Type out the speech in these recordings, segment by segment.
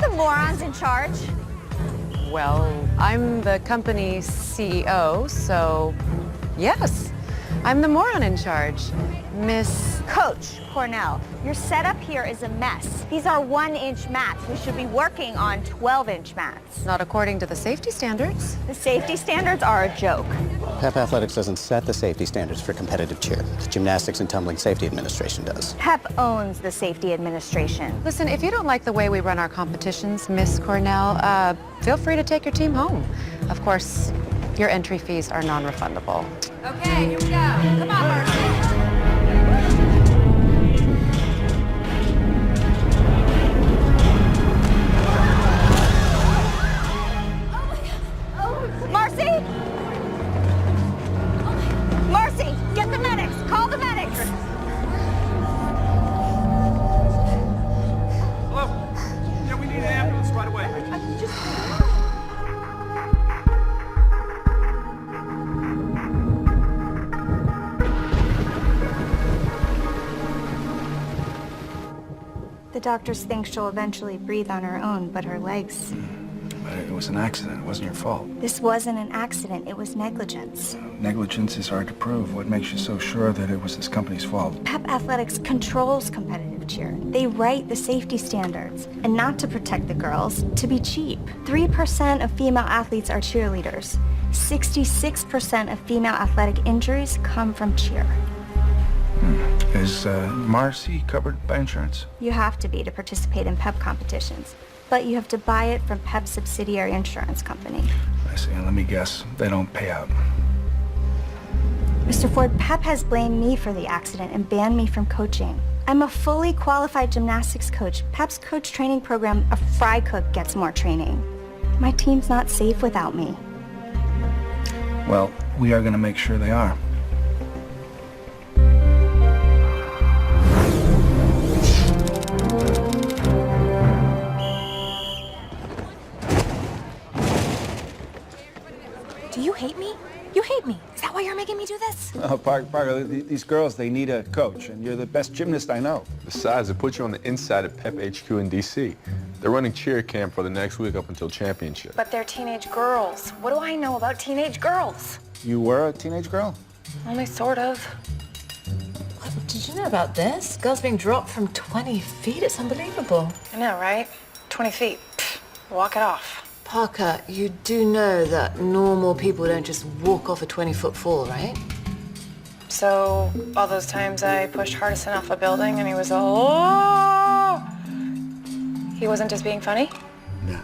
the morons in charge? Well, I'm the company's CEO, so yes, I'm the moron in charge. Miss... Coach Cornell, your setup here is a mess. These are 1-inch mats. We should be working on 12-inch mats. Not according to the safety standards. The safety standards are a joke. PEP Athletics doesn't set the safety standards for competitive cheer. The Gymnastics and Tumbling Safety Administration does. PEP owns the safety administration. Listen, if you don't like the way we run our competitions, Miss Cornell, feel free to take your team home. Of course, your entry fees are non-refundable. Okay, here we go. Come on, Marcy. Marcy! Marcy, get the medics! Call the medics! Hello? Yeah, we need an ambulance right away. The doctors think she'll eventually breathe on her own, but her legs... But it was an accident. It wasn't your fault. This wasn't an accident. It was negligence. Negligence is hard to prove. What makes you so sure that it was this company's fault? PEP Athletics controls competitive cheer. They write the safety standards, and not to protect the girls, to be cheap. 3% of female athletes are cheerleaders. 66% of female athletic injuries come from cheer. Is Marcy covered by insurance? You have to be to participate in PEP competitions, but you have to buy it from PEP's subsidiary insurance company. I see. And let me guess, they don't pay out. Mr. Ford, PEP has blamed me for the accident and banned me from coaching. I'm a fully qualified gymnastics coach. PEP's coach training program, a fry cook gets more training. My team's not safe without me. Well, we are going to make sure they are. Do you hate me? You hate me. Is that why you're making me do this? Oh, Parker, these girls, they need a coach, and you're the best gymnast I know. Besides, they put you on the inside of PEP HQ in D.C. They're running cheer camp for the next week up until championship. But they're teenage girls. What do I know about teenage girls? You were a teenage girl? Only sort of. Did you know about this? Girls being dropped from 20 feet? It's unbelievable. I know, right? 20 feet. Pfft, walk it off. Parker, you do know that normal people don't just walk off a 20-foot fall, right? So, all those times I pushed Hardison off a building and he was all, oh! He wasn't just being funny?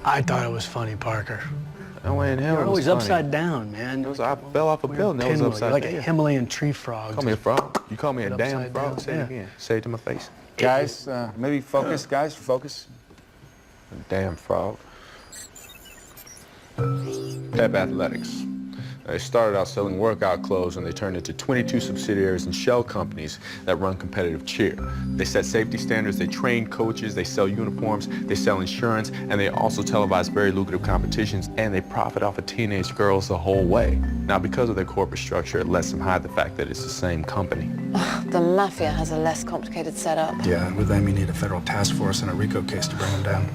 I thought it was funny, Parker. No way in hell. You're it was always funny. upside down, man. It was, I fell off a building. That was Pinwheel. upside You're like down. a Himalayan tree frog. Call me a frog. You call me a damn upside frog. down. Say it Yeah. again. Say it to my face. Guys, maybe focus, guys, focus. A damn frog. PEP Athletics. They started out selling workout clothes and they turned into 22 subsidiaries and shell companies that run competitive cheer. They set safety standards, they train coaches, they sell uniforms, they sell insurance, and they also televise very lucrative competitions, and they profit off of teenage girls the whole way. Now, because of their corporate structure, it lets them hide the fact that it's the same company. The mafia has a less complicated setup. Yeah, and with them you need a federal task force and a RICO case to bring them down.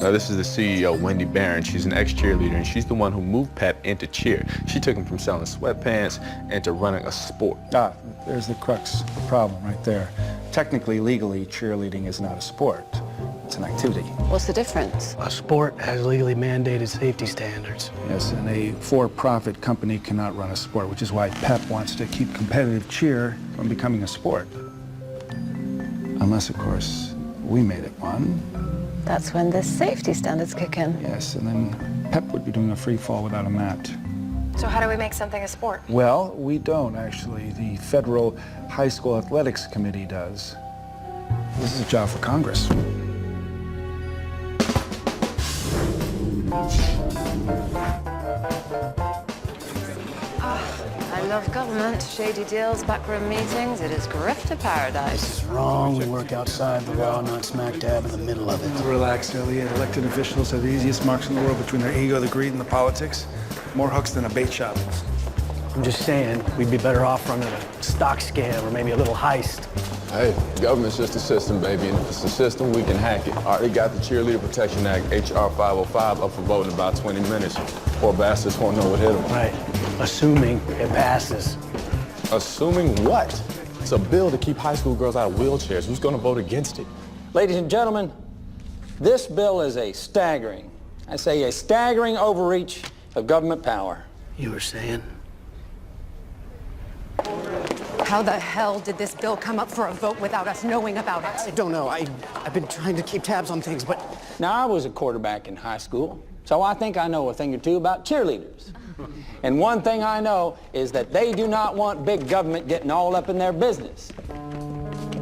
Now, this is the CEO, Wendy Barron. She's an ex-cheerleader, and she's the one who moved PEP into cheer. She took him from selling sweatpants into running a sport. Ah, there's the crux of the problem right there. Technically, legally, cheerleading is not a sport. It's an activity. What's the difference? A sport has legally mandated safety standards. Yes, and a for-profit company cannot run a sport, which is why PEP wants to keep competitive cheer from becoming a sport. Unless, of course, we made it one. That's when the safety standards kick in. Yes, and then PEP would be doing a free fall without a mat. So how do we make something a sport? Well, we don't, actually. The Federal High School Athletics Committee does. This is a job for Congress. I love government, shady deals, backroom meetings. It is grifter paradise. This is wrong. We work outside the law, not smack dab in the middle of it. Relax, Elliot. Elected officials have the easiest marks in the world between their ego, the greed, and the politics. More hooks than a bait shop. I'm just saying, we'd be better off running a stock scam or maybe a little heist. Hey, government's just a system, baby, and if it's a system, we can hack it. Already got the Cheerleader Protection Act, HR 505, up for vote in about 20 minutes. Poor bastards won't know what hit them. Right. Assuming it passes. Assuming what? It's a bill to keep high school girls out of wheelchairs. Who's gonna vote against it? Ladies and gentlemen, this bill is a staggering, I say a staggering overreach of government power. You were saying? How the hell did this bill come up for a vote without us knowing about it? I don't know. I've been trying to keep tabs on things, but now I was a quarterback in high school, so I think I know a thing or two about cheerleaders. And one thing I know is that they do not want big government getting all up in their business.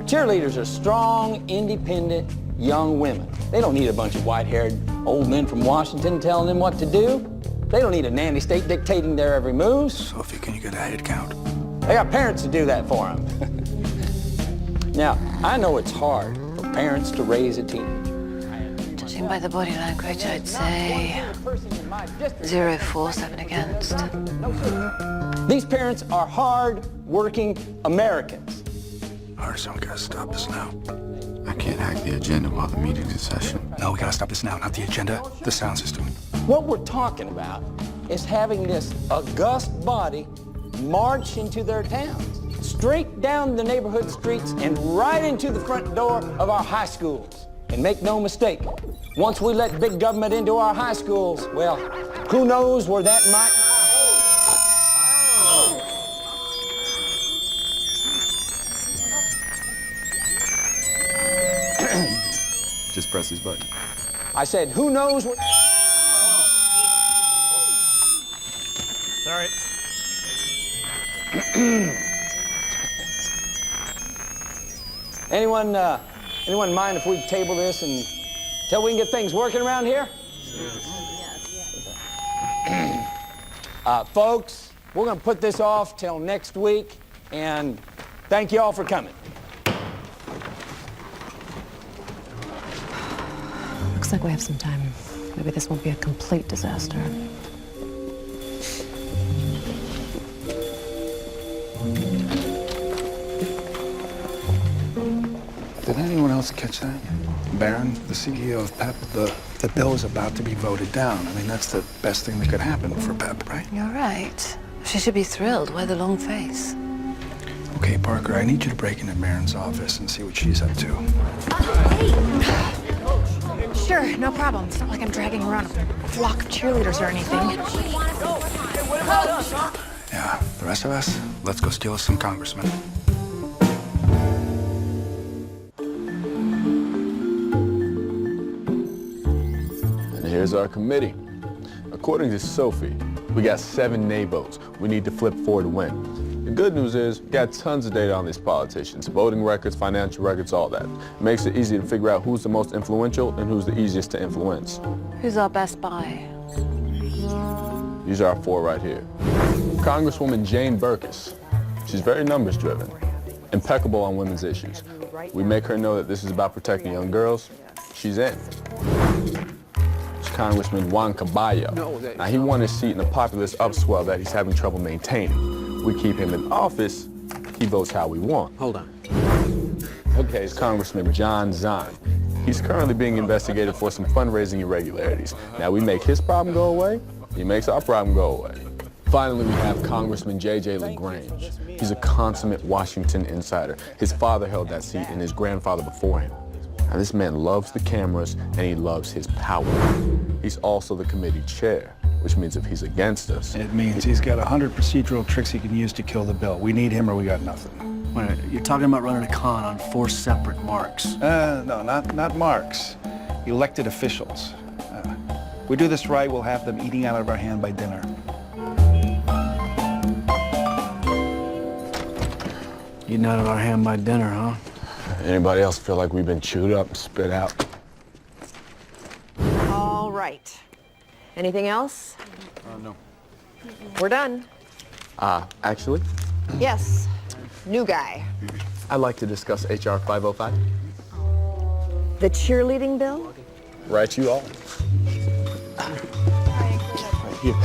Cheerleaders are strong, independent, young women. They don't need a bunch of white-haired old men from Washington telling them what to do. They don't need a nanny state dictating their every move. Sophie, can you get a head count? They got parents to do that for them. Now, I know it's hard for parents to raise a teenager. Judging by the body language, I'd say 0-4-7 against. These parents are hard-working Americans. Artisan, we gotta stop this now. I can't hack the agenda while the meeting's in session. No, we gotta stop this now, not the agenda, the sound system. What we're talking about is having this august body march into their towns, straight down the neighborhood streets and right into the front door of our high schools. And make no mistake, once we let big government into our high schools, well, who knows where that might... Just press this button. I said, who knows where... Sorry. Anyone mind if we table this until we can get things working around here? Folks, we're going to put this off till next week, and thank you all for coming. Looks like we have some time. Maybe this won't be a complete disaster. Did anyone else catch that? Barron, the CEO of PEP, the bill is about to be voted down. I mean, that's the best thing that could happen for PEP, right? You're right. She should be thrilled. Why the long face? Okay, Parker, I need you to break into Barron's office and see what she's up to. Sure, no problem. It's not like I'm dragging around a flock of cheerleaders or anything. Yeah, the rest of us, let's go steal us some congressmen. Here's our committee. According to Sophie, we got 7 nay votes. We need to flip 4 to win. The good news is we got tons of data on these politicians, voting records, financial records, all that. It makes it easy to figure out who's the most influential and who's the easiest to influence. Who's our best buy? These are our 4 right here. Congresswoman Jane Burkus. She's very numbers driven, impeccable on women's issues. We make her know that this is about protecting young girls. She's in. Congressman Juan Caballo. Now, he won his seat in a populist upswell that he's having trouble maintaining. We keep him in office, he votes how we want. Hold on. Okay, it's Congressman John Zahn. He's currently being investigated for some fundraising irregularities. Now, we make his problem go away, he makes our problem go away. Finally, we have Congressman J.J. LaGrange. He's a consummate Washington insider. His father held that seat and his grandfather before him. Now, this man loves the cameras, and he loves his power. He's also the committee chair, which means if he's against us... It means he's got 100 procedural tricks he can use to kill the bill. We need him or we got nothing. Wait, you're talking about running a con on 4 separate marks. No, not marks. Elected officials. We do this right, we'll have them eating out of our hand by dinner. Eating out of our hand by dinner, huh? Anybody else feel like we've been chewed up and spit out? All right. Anything else? No. We're done. Actually, Yes. New guy. I'd like to discuss HR 505. The cheerleading bill? Right, you all. Here.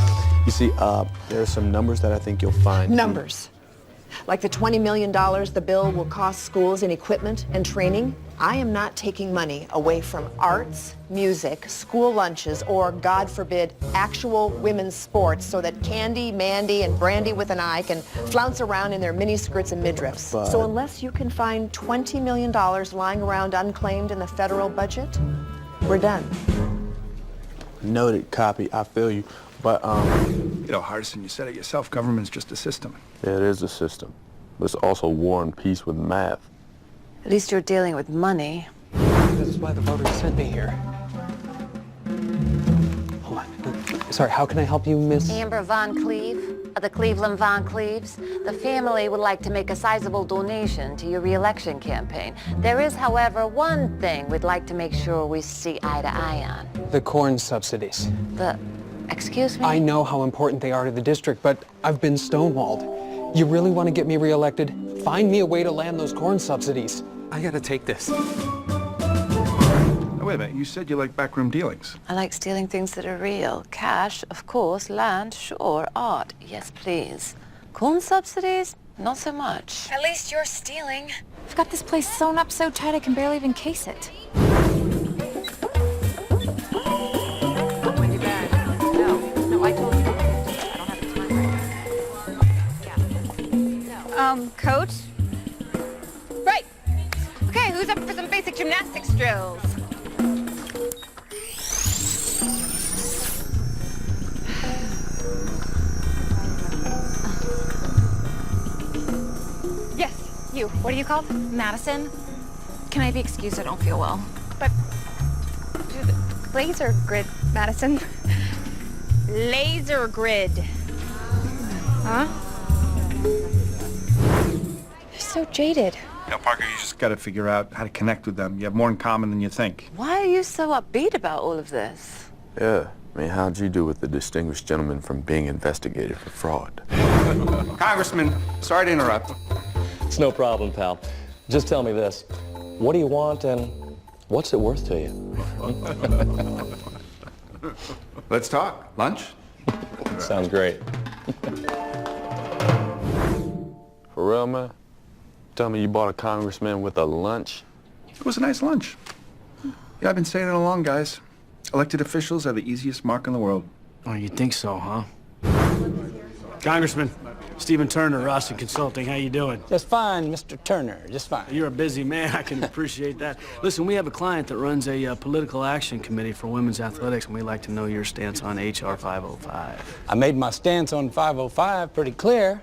You see, there are some numbers that I think you'll find. Numbers. Like the $20 million the bill will cost schools in equipment and training. I am not taking money away from arts, music, school lunches, or, God forbid, actual women's sports so that Candy, Mandy, and Brandy with an eye can flounce around in their miniskirts and midriffs. But... So unless you can find $20 million lying around unclaimed in the federal budget, we're done. Noted, copy. I feel you. But, You know, Hardison, you said it yourself, government's just a system. Yeah, it is a system. But it's also war and peace with math. At least you're dealing with money. This is why the voters sent me here. Hold on. Sorry, how can I help you, Miss? Amber Von Cleve, of the Cleveland Von Cleves. The family would like to make a sizable donation to your re-election campaign. There is, however, one thing we'd like to make sure we see eye to eye on. The corn subsidies. Excuse me? I know how important they are to the district, but I've been stonewalled. You really want to get me reelected? Find me a way to land those corn subsidies. I gotta take this. Now, wait a minute, you said you like backroom dealings. I like stealing things that are real. Cash, of course. Land, sure. Art, yes, please. Corn subsidies, not so much. At least you're stealing. I've got this place sewn up so tight I can barely even case it. Coach? Right. Okay, who's up for some basic gymnastics drills? Yes, you. What are you called? Madison? Can I be excused? I don't feel well. But... Laser grid, Madison. Laser grid. Huh? So jaded. Now, Parker, you just got to figure out how to connect with them. You have more in common than you think. Why are you so upbeat about all of this? Yeah. I mean, how'd you do with the distinguished gentleman from being investigated for fraud? Congressman, sorry to interrupt. It's no problem, pal. Just tell me this. What do you want and what's it worth to you? Let's talk. Lunch? Sounds great. For real, man? Tell me you bought a congressman with a lunch? It was a nice lunch. Yeah, I've been saying it all along, guys. Elected officials are the easiest mark in the world. Oh, you think so, huh? Congressman, Stephen Turner, Roston Consulting, how you doing? Just fine, Mr. Turner, just fine. You're a busy man, I can appreciate that. Listen, we have a client that runs a political action committee for women's athletics, and we'd like to know your stance on HR 505. I made my stance on 505 pretty clear.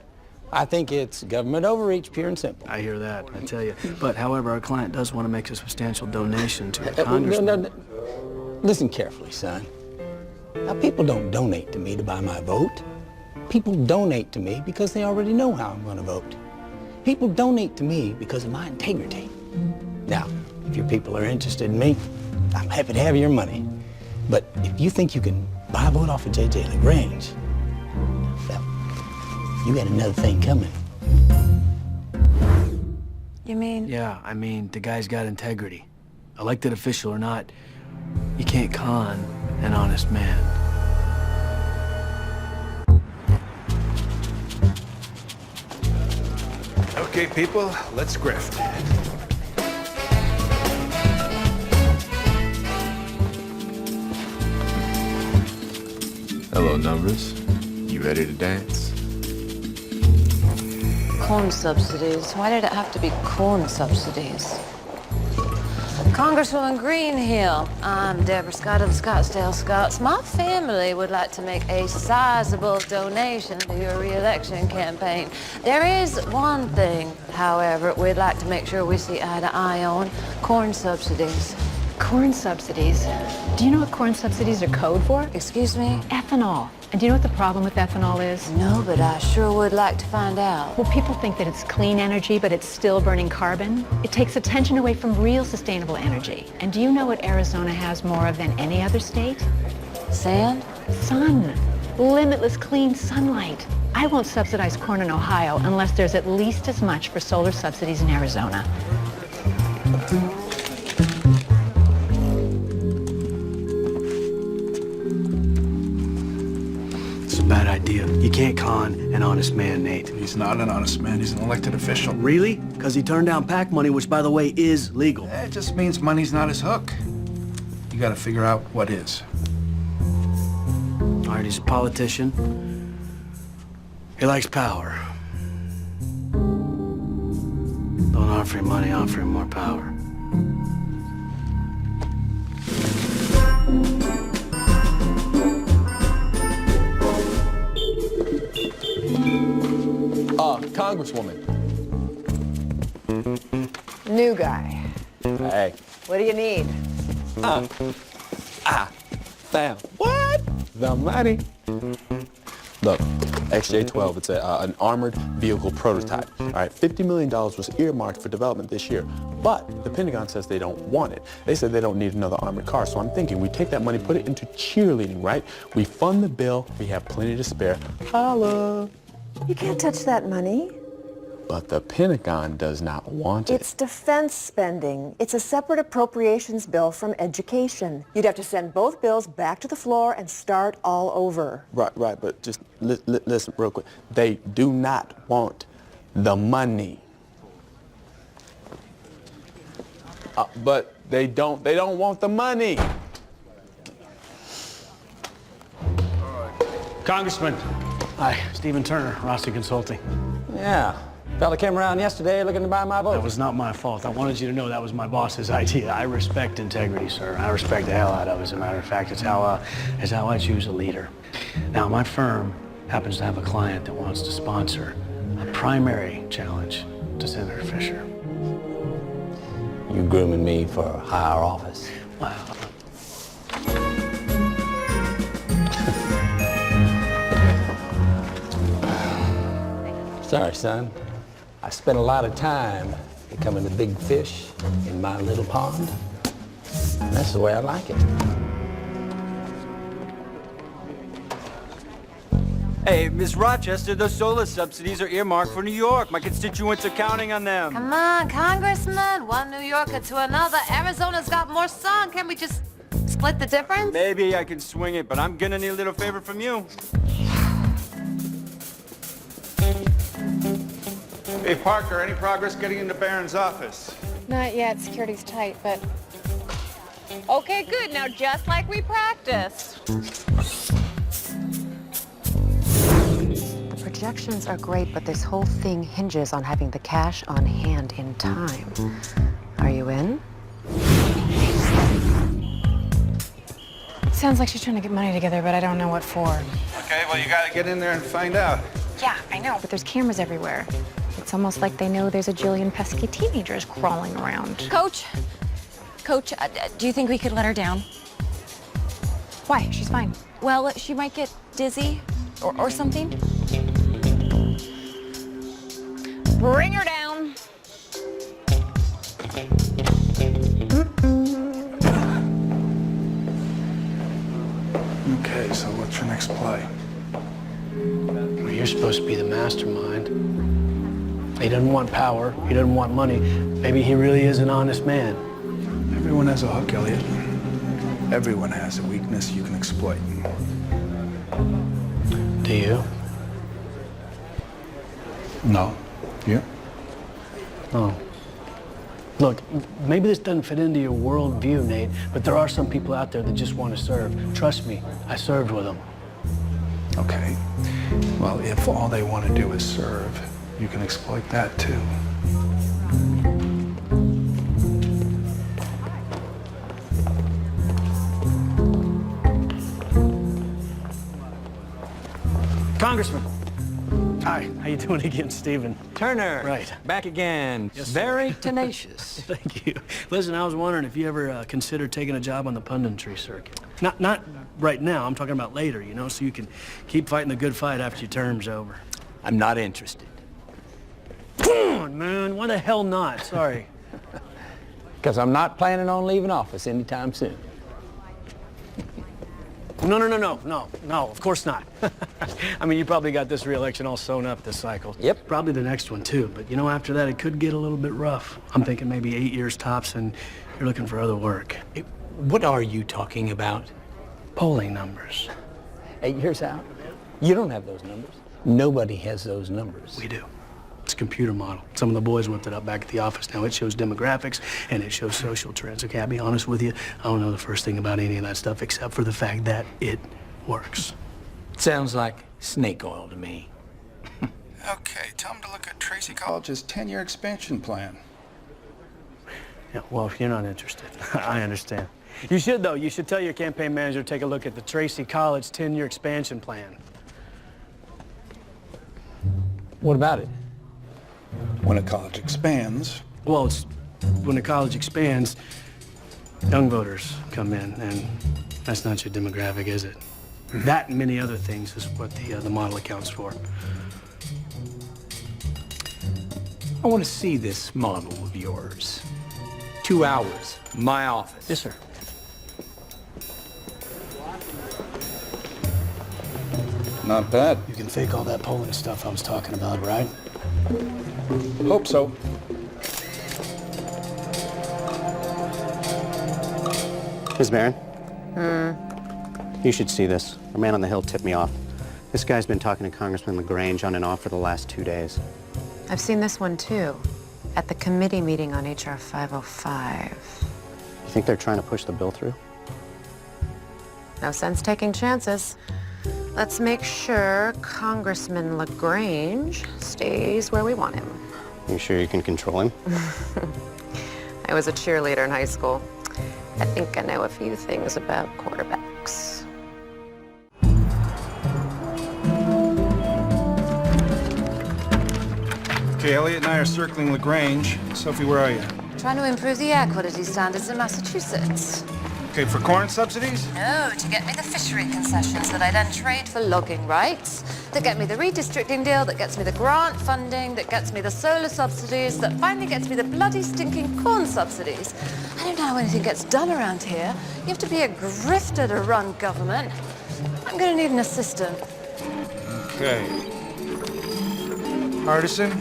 I think it's government overreach, pure and simple. I hear that, I tell you. But, however, our client does want to make a substantial donation to the congressman. No. Listen carefully, son. Now, people don't donate to me to buy my vote. People donate to me because they already know how I'm going to vote. People donate to me because of my integrity. Now, if your people are interested in me, I'm happy to have your money. But if you think you can buy a vote off of J.J. LaGrange, well, you got another thing coming. You mean? Yeah, I mean, the guy's got integrity. Elected official or not, you can't con an honest man. Okay, people, let's grift. Hello, numbers. You ready to dance? Corn subsidies. Why did it have to be corn subsidies? Congresswoman Greenhill. I'm Deborah Scott of the Scottsdale Scots. My family would like to make a sizable donation to your re-election campaign. There is one thing, however, we'd like to make sure we see eye to eye on. Corn subsidies. Corn subsidies? Do you know what corn subsidies are code for? Excuse me? Ethanol. And do you know what the problem with ethanol is? No, but I sure would like to find out. Well, people think that it's clean energy, but it's still burning carbon. It takes attention away from real sustainable energy. And do you know what Arizona has more of than any other state? Sand? Sun. Limitless clean sunlight. I won't subsidize corn in Ohio unless there's at least as much for solar subsidies in Arizona. idea. You can't con an honest man, Nate. He's not an honest man. He's an elected official. Really? Because he turned down PAC money, which, by the way, is legal. It just means money's not his hook. You gotta figure out what is. All right, he's a politician. He likes power. Don't offer him money, offer him more power. Congresswoman. New guy. Hey. What do you need? Fam. What? The money. Look, XJ-12, it's an armored vehicle prototype. All right, $50 million was earmarked for development this year, but the Pentagon says they don't want it. They said they don't need another armored car, so I'm thinking we take that money, put it into cheerleading, right? We fund the bill, we have plenty to spare. Holla! You can't touch that money. But the Pentagon does not want it. It's defense spending. It's a separate appropriations bill from education. You'd have to send both bills back to the floor and start all over. Right, but just listen real quick. They do not want the money. But they don't want the money. Congressman. Hi, Stephen Turner, Rossi Consulting. Yeah. Fella came around yesterday looking to buy my vote. That was not my fault. I wanted you to know that was my boss's idea. I respect integrity, sir. I respect the hell out of it. As a matter of fact, it's how I choose a leader. Now, my firm happens to have a client that wants to sponsor a primary challenge to Senator Fisher. You grooming me for higher office? Wow. Sorry, son. I spent a lot of time becoming the big fish in my little pond. And that's the way I like it. Hey, Miss Rochester, those solar subsidies are earmarked for New York. My constituents are counting on them. Come on, Congressman. One New Yorker to another. Arizona's got more sun. Can't we just split the difference? Maybe I can swing it, but I'm gonna need a little favor from you. Hey, Parker, any progress getting into Barron's office? Not yet. Security's tight, but... Okay, good. Now, just like we practiced. Projections are great, but this whole thing hinges on having the cash on hand in time. Are you in? Sounds like she's trying to get money together, but I don't know what for. Okay, well, you gotta get in there and find out. Yeah, I know, but there's cameras everywhere. It's almost like they know there's a jillion pesky teenagers crawling around. Coach, do you think we could let her down? Why? She's fine. Well, she might get dizzy or something. Bring her down. Okay, so what's your next play? Well, you're supposed to be the mastermind. He doesn't want power. He doesn't want money. Maybe he really is an honest man. Everyone has a hook, Elliot. Everyone has a weakness you can exploit. Do you? No. You? Oh. Look, maybe this doesn't fit into your worldview, Nate, but there are some people out there that just want to serve. Trust me, I served with them. Okay. Well, if all they want to do is serve, you can exploit that too. Congressman. Hi, how you doing again, Stephen? Turner. Right. Back again. Yes, Very tenacious. Thank you. Listen, I was wondering if you ever considered taking a job on the punditry circuit. Not right now, I'm talking about later, you know, so you can keep fighting the good fight after your term's over. I'm not interested. Come on, man. Why the hell not? Sorry. Because I'm not planning on leaving office anytime soon. No, of course not. I mean, you probably got this re-election all sewn up this cycle. Yep. Probably the next one, too. But, you know, after that, it could get a little bit rough. I'm thinking maybe 8 years tops, and you're looking for other work. What are you talking about? Polling numbers. 8 years out? You don't have those numbers. Nobody has those numbers. We do. It's a computer model. Some of the boys whipped it up back at the office. Now it shows demographics and it shows social trends. Okay, I'll be honest with you, I don't know the first thing about any of that stuff except for the fact that it works. Sounds like snake oil to me. Okay, tell them to look at Tracy College's 10-year expansion plan. Yeah, well, if you're not interested, I understand. You should, though. You should tell your campaign manager to take a look at the Tracy College 10-year expansion plan. What about it? When a college expands... Well, it's when a college expands, young voters come in, and that's not your demographic, is it? That and many other things is what the model accounts for. I want to see this model of yours. 2 hours, my office. Yes, sir. Not bad. You can fake all that Poland stuff I was talking about, right? Hope so. Ms. Barron? You should see this. Our man on the hill tipped me off. This guy's been talking to Congressman LaGrange on and off for the last 2 days. I've seen this one too, at the committee meeting on HR 505. You think they're trying to push the bill through? No sense taking chances. Let's make sure Congressman LaGrange stays where we want him. You sure you can control him? I was a cheerleader in high school. I think I know a few things about quarterbacks. Okay, Elliot and I are circling LaGrange. Sophie, where are you? Trying to improve the air quality standards in Massachusetts. Okay, for corn subsidies? No, to get me the fishery concessions that I then trade for logging rights, that get me the redistricting deal, that gets me the grant funding, that gets me the solar subsidies, that finally gets me the bloody stinking corn subsidies. I don't know how anything gets done around here. You have to be a grifter to run government. I'm gonna need an assistant. Okay. Hardison,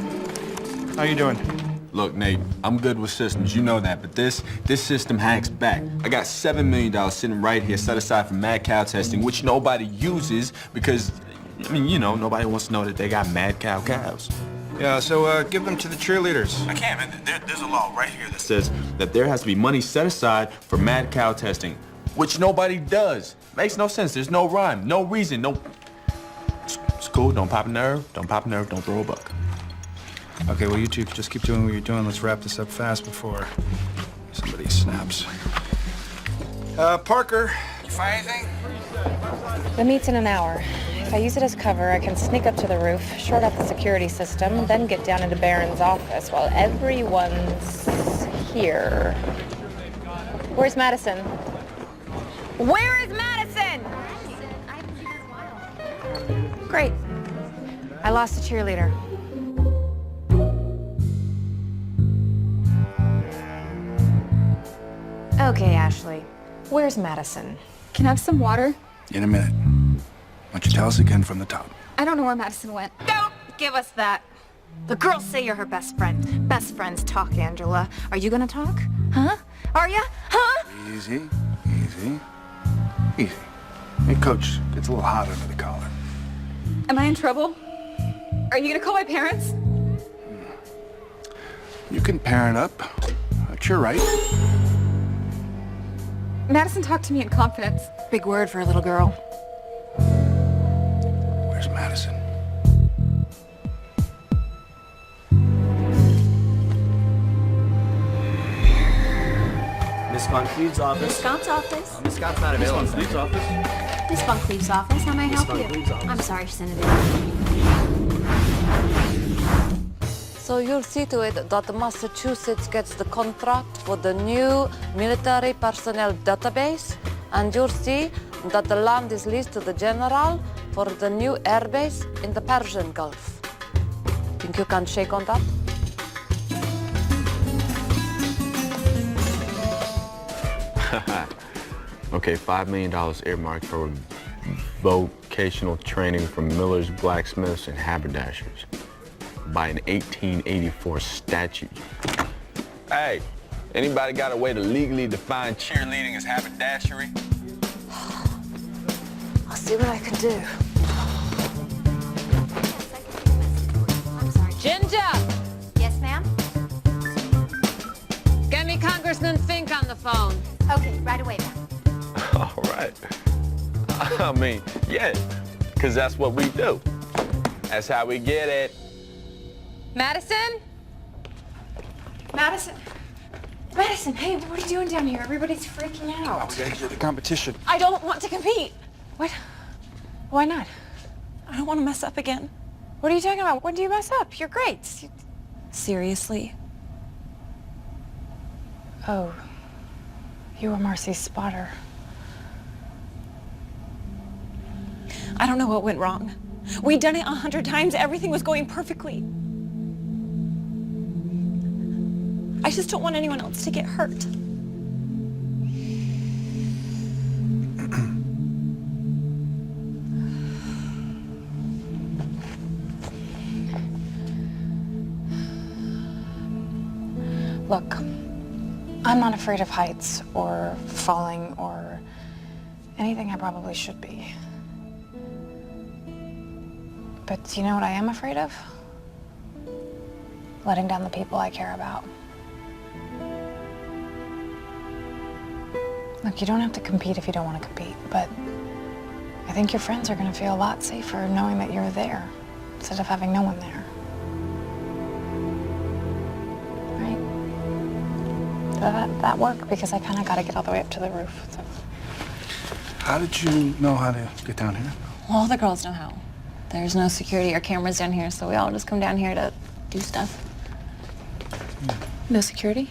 how you doing? Look, Nate, I'm good with systems, you know that, but this system hacks back. I got $7 million sitting right here set aside for mad cow testing, which nobody uses because, I mean, you know, nobody wants to know that they got mad cows. Yeah, so give them to the cheerleaders. I can't, man. There's a law right here that says that there has to be money set aside for mad cow testing, which nobody does. Makes no sense. There's no rhyme, no reason, no... It's cool. Don't pop a nerve. Don't pop a nerve. Don't throw a buck. Okay, well, you two just keep doing what you're doing. Let's wrap this up fast before somebody snaps. Parker, you find anything? The meet's in an hour. If I use it as cover, I can sneak up to the roof, short out the security system, then get down into Barron's office while everyone's here. Where's Madison? Where is Madison? Great. I lost a cheerleader. Okay, Ashley. Where's Madison? Can I have some water? In a minute. Why don't you tell us again from the top? I don't know where Madison went. Don't give us that. The girls say you're her best friend. Best friends talk, Angela. Are you gonna talk? Huh? Are ya? Huh? Easy, easy, easy. Hey, Coach, gets a little hot under the collar. Am I in trouble? Are you gonna call my parents? You can parent up. That's your right. Madison talked to me in confidence. Big word for a little girl. Where's Madison? Miss Von Cleve's office. Miss Scott's office. Miss Scott's not available. Miss Von Cleve's office. Miss Von Cleve's office. How may I Miss help Von you? Cleve's office. I'm sorry, Senator. So you'll see to it that Massachusetts gets the contract for the new military personnel database, and you'll see that the land is leased to the general for the new airbase in the Persian Gulf. Think you can shake on that? Okay, $5 million earmarked for vocational training from millers, blacksmiths, and haberdashers by an 1884 statute. Hey, anybody got a way to legally define cheerleading as haberdashery? I'll see what I can do. Get me Congressman Fink on the phone. Okay, right away, ma'am. All right. I mean, yeah, because that's what we do. That's how we get it. Madison? Madison? Madison, hey, what are you doing down here? Everybody's freaking out. We gotta do the competition. I don't want to compete. What? Why not? I don't want to mess up again. What are you talking about? When do you mess up? You're great. Seriously. Oh, you were Marcy's spotter. I don't know what went wrong. We'd done it 100 times. Everything was going perfectly. I just don't want anyone else to get hurt. Look, I'm not afraid of heights or falling or anything I probably should be. But you know what I am afraid of? Letting down the people I care about. Look, you don't have to compete if you don't want to compete, but I think your friends are going to feel a lot safer knowing that you're there instead of having no one there. Right? That worked because I kind of got to get all the way up to the roof. So. How did you know how to get down here? Well, all the girls know how. There's no security or cameras down here, so we all just come down here to do stuff. No security?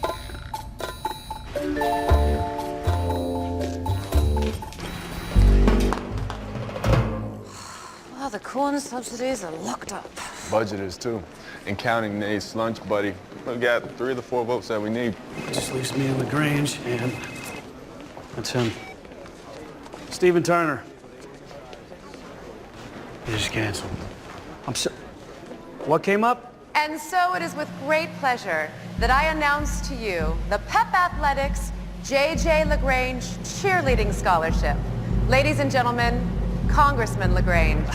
Well, the corn subsidies are locked up. Budget is too. And counting Nate's lunch, buddy. We got 3 of the 4 votes that we need. Just leaves me in LaGrange, and that's him. Stephen Turner. He just canceled. I'm so... What came up? And so it is with great pleasure that I announce to you the Pep Athletics J.J. LaGrange Cheerleading Scholarship. Ladies and gentlemen, Congressman LaGrange.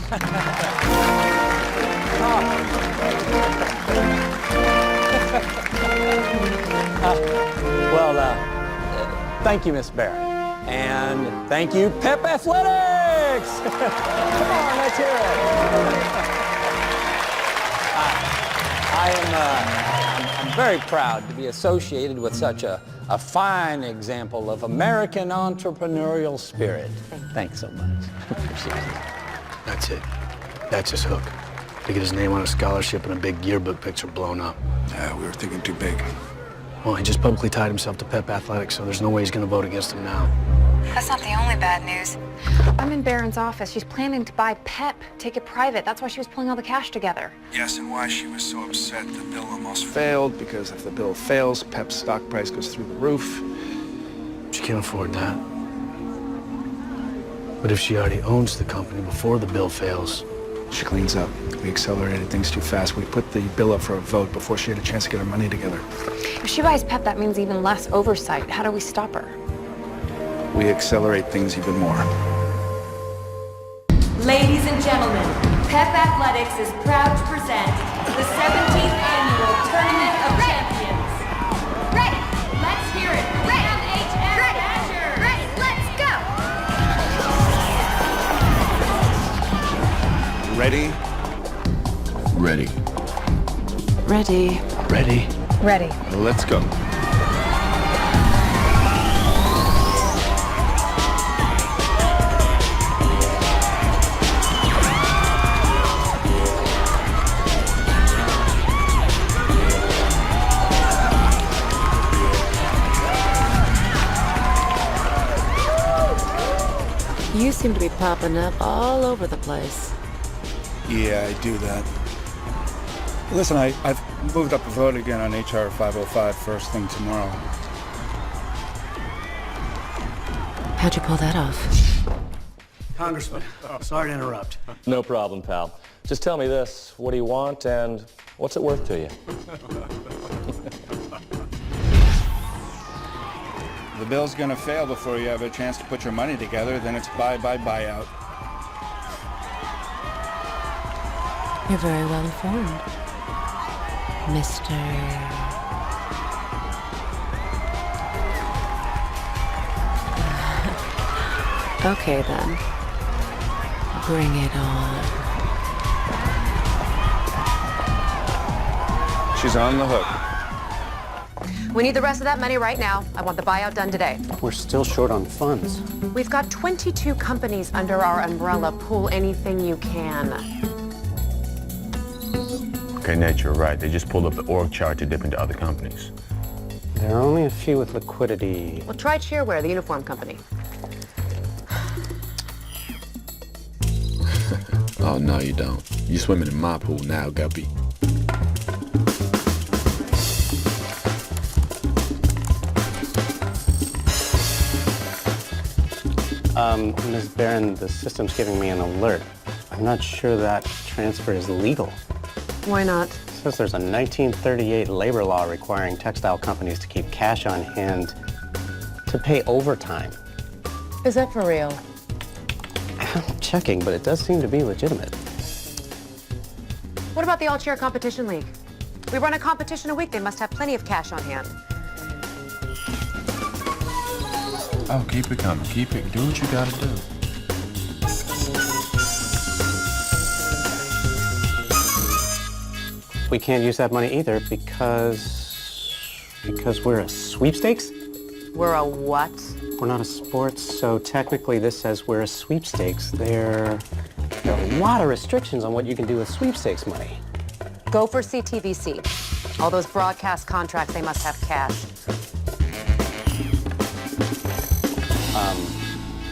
Thank you, Miss Barrett. And thank you, Pep Athletics! Come on, let's hear it. I'm very proud to be associated with such a fine example of American entrepreneurial spirit. Thanks so much. Appreciate it. That's it. That's his hook. To get his name on a scholarship and a big yearbook picture blown up. Yeah, we were thinking too big. Well, he just publicly tied himself to Pep Athletics, so there's no way he's gonna vote against him now. That's not the only bad news. I'm in Barron's office. She's planning to buy Pep, take it private. That's why she was pulling all the cash together. Yes, and why she was so upset the bill almost failed, because if the bill fails, Pep's stock price goes through the roof. She can't afford that. But if she already owns the company before the bill fails... She cleans up. We accelerated things too fast. We put the bill up for a vote before she had a chance to get her money together. If she buys Pep, that means even less oversight. How do we stop her? We accelerate things even more. Ladies and gentlemen, Pep Athletics is proud to present the 17th Annual Tournament of Champions. Ready! Let's hear it. Ready! Ready! Let's go! Ready? Ready. Ready. Ready? Ready. Let's go. You seem to be popping up all over the place. Yeah, I do that. Listen, I've moved up a vote again on HR 505 first thing tomorrow. How'd you pull that off? Congressman, sorry to interrupt. No problem, pal. Just tell me this. What do you want, and what's it worth to you? The bill's gonna fail before you have a chance to put your money together, then it's buyout. You're very well informed, Mr. Okay, then. Bring it on. She's on the hook. We need the rest of that money right now. I want the buyout done today. We're still short on funds. We've got 22 companies under our umbrella. Pull anything you can. Okay, Nate, you're right. They just pulled up the org chart to dip into other companies. There are only a few with liquidity. Well, try Cheerwear, the uniform company. Oh, no, you don't. You're swimming in my pool now, Guppy. Ms. Barron, the system's giving me an alert. I'm not sure that transfer is legal. Why not? It says there's a 1938 labor law requiring textile companies to keep cash on hand to pay overtime. Is that for real? I'm checking, but it does seem to be legitimate. What about the All-Cheer Competition League? We run a competition a week. They must have plenty of cash on hand. Oh, keep it coming. Keep it. Do what you gotta do. We can't use that money either because we're a sweepstakes? We're a what? We're not a sports, so technically this says we're a sweepstakes. There are a lot of restrictions on what you can do with sweepstakes money. Go for CTVC. All those broadcast contracts, they must have cash.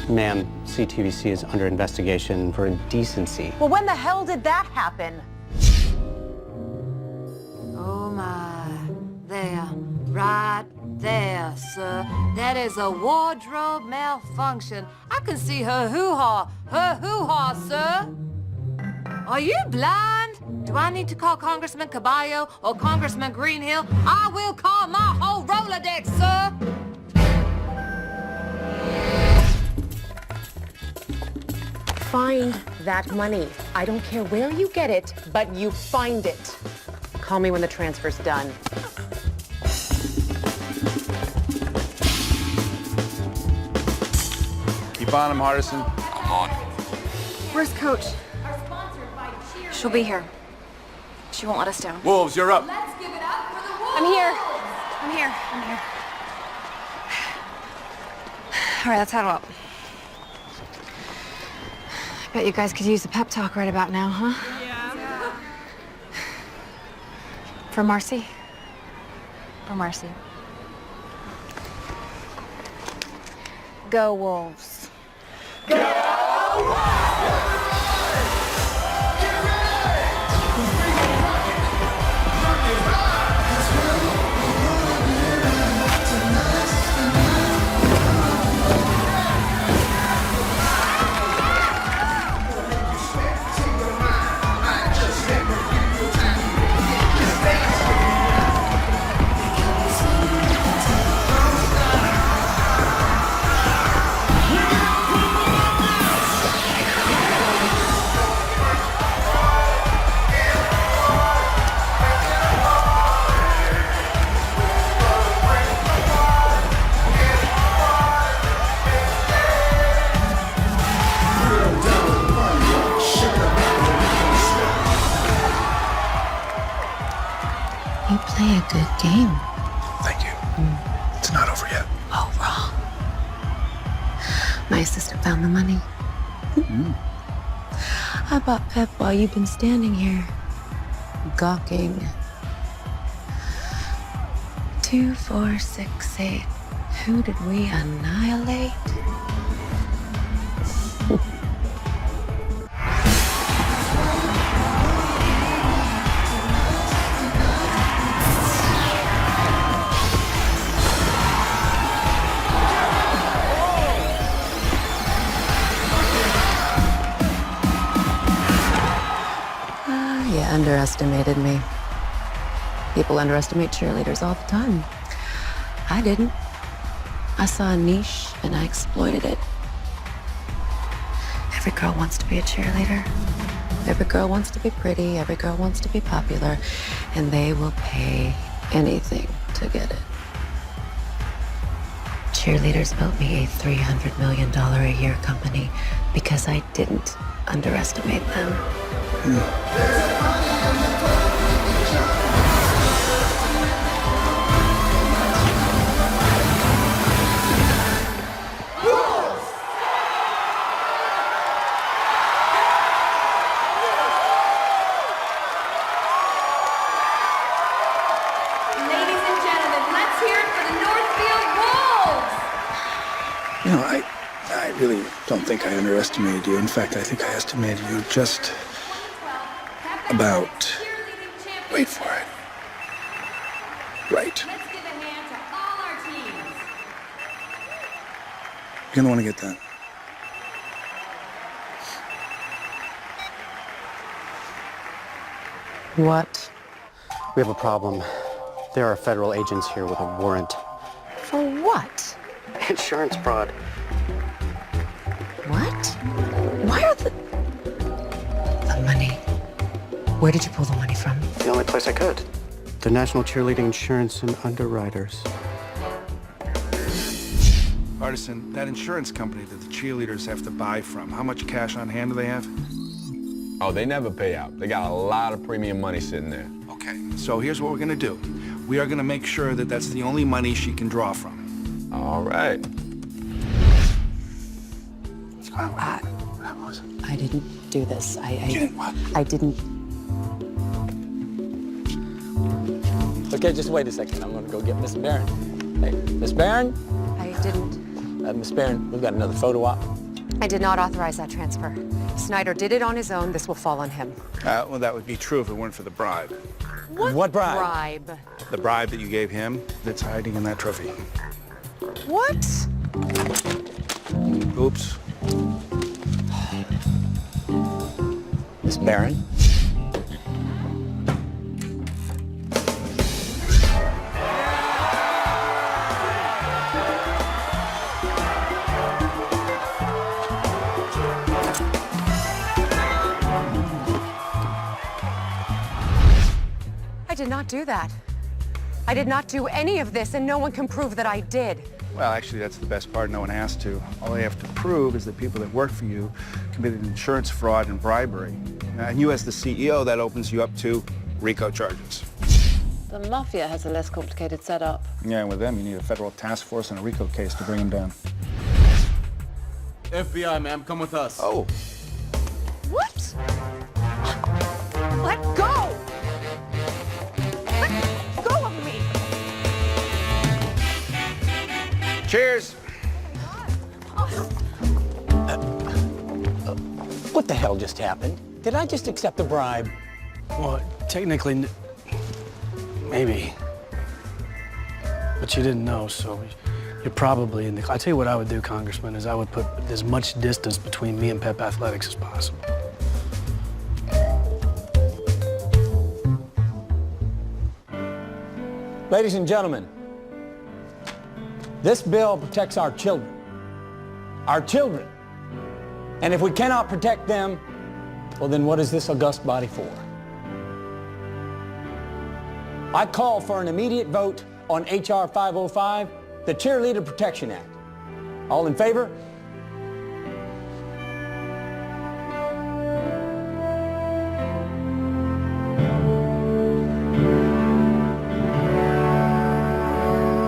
Ma'am, CTVC is under investigation for indecency. Well, when the hell did that happen? Oh my. There. Right there, sir. That is a wardrobe malfunction. I can see her hoo-ha. Her hoo-ha, sir. Are you blind? Do I need to call Congressman Caballo or Congressman Greenhill? I will call my whole Rolodex, sir. Find that money. I don't care where you get it, but you find it. Call me when the transfer's done. Keep on him, Hardison. I'm on it. Where's Coach? She'll be here. She won't let us down. Wolves, you're up. I'm here. I'm here. I'm here. All right, let's huddle up. I bet you guys could use a pep talk right about now, huh? Yeah. For Marcy? For Marcy. Go Wolves. Go Wolves! You play a good game. Thank you. It's not over yet. Oh, wrong. My assistant found the money. I bought Pep while you've been standing here, gawking. 2, 4, 6, 8. Who did we annihilate? You underestimated me. People underestimate cheerleaders all the time. I didn't. I saw a niche and I exploited it. Every girl wants to be a cheerleader. Every girl wants to be pretty. Every girl wants to be popular. And they will pay anything to get it. cheerleaders built me a $300 million a year company because I didn't underestimate them. You know, I really don't think I underestimated you. In fact, I think I estimated you just about, wait for it, right. You're gonna want to get that. What? We have a problem. There are federal agents here with a warrant. For what? Insurance fraud. What? Why are the money? Where did you pull the money from? The only place I could. The National Cheerleading Insurance and Underwriters. Artisan, that insurance company that the cheerleaders have to buy from, how much cash on hand do they have? Oh, they never pay out. They got a lot of premium money sitting there. Okay, so here's what we're gonna do. We are gonna make sure that that's the only money she can draw from. All right. I didn't do this. You didn't what? I didn't. Okay, just wait a second. I'm gonna go get Miss Barron. Hey, Miss Barron? I didn't. Miss Barron, we've got another photo op. I did not authorize that transfer. Snyder did it on his own. This will fall on him. Well, that would be true if it weren't for the bribe. What bribe? Bribe. The bribe that you gave him that's hiding in that trophy. What? Oops. Miss Barron? I did not do that. I did not do any of this, and no one can prove that I did. Well, actually, that's the best part. No one has to. All they have to prove is that people that work for you committed insurance fraud and bribery. And you, as the CEO, that opens you up to RICO charges. The mafia has a less complicated setup. Yeah, and with them, you need a federal task force and a RICO case to bring them down. FBI, ma'am, come with us. Oh. What? Let go! Let go of me! Cheers! What the hell just happened? Did I just accept a bribe? Well, technically, maybe. But you didn't know, so you're probably in the... I tell you what I would do, Congressman, is I would put as much distance between me and Pep Athletics as possible. Ladies and gentlemen, this bill protects our children. Our children. And if we cannot protect them, well, then what is this august body for? I call for an immediate vote on H.R. 505, the Cheerleader Protection Act. All in favor?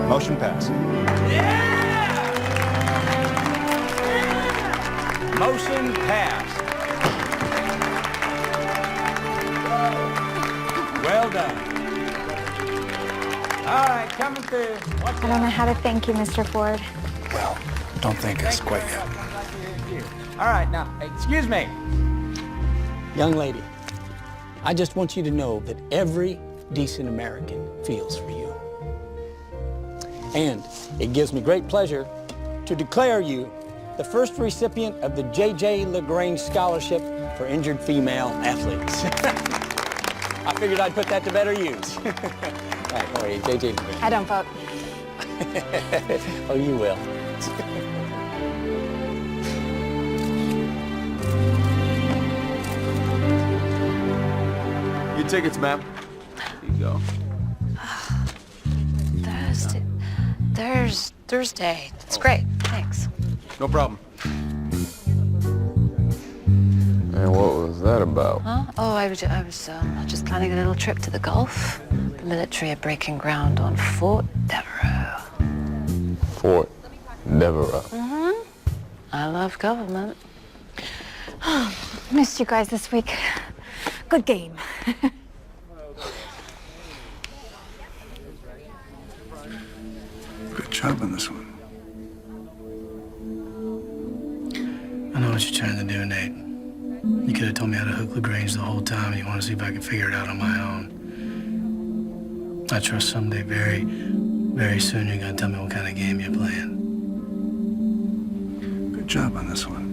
Motion passed. Motion passed. Well done. All right, coming through. I don't know how to thank you, Mr. Ford. Well, don't thank us quite yet. All right, now, excuse me. Young lady, I just want you to know that every decent American feels for you. And it gives me great pleasure to declare you the first recipient of the J.J. LaGrange Scholarship for Injured Female Athletes. I figured I'd put that to better use. All right, how are you, J.J. LaGrange? I don't vote. Oh, you will. Your tickets, ma'am. Here you go. Thursday. It's great. Thanks. No problem. And what was that about? Huh? Oh, I was just planning a little trip to the Gulf. The military are breaking ground on Fort Devereaux. Fort Devereaux. Mm-hmm. I love government. Missed you guys this week. Good game. Good job on this one. I know what you're trying to do, Nate. You could have told me how to hook LaGrange the whole time, and you want to see if I can figure it out on my own. I trust someday, very, very soon, you're going to tell me what kind of game you're playing. Good job on this one.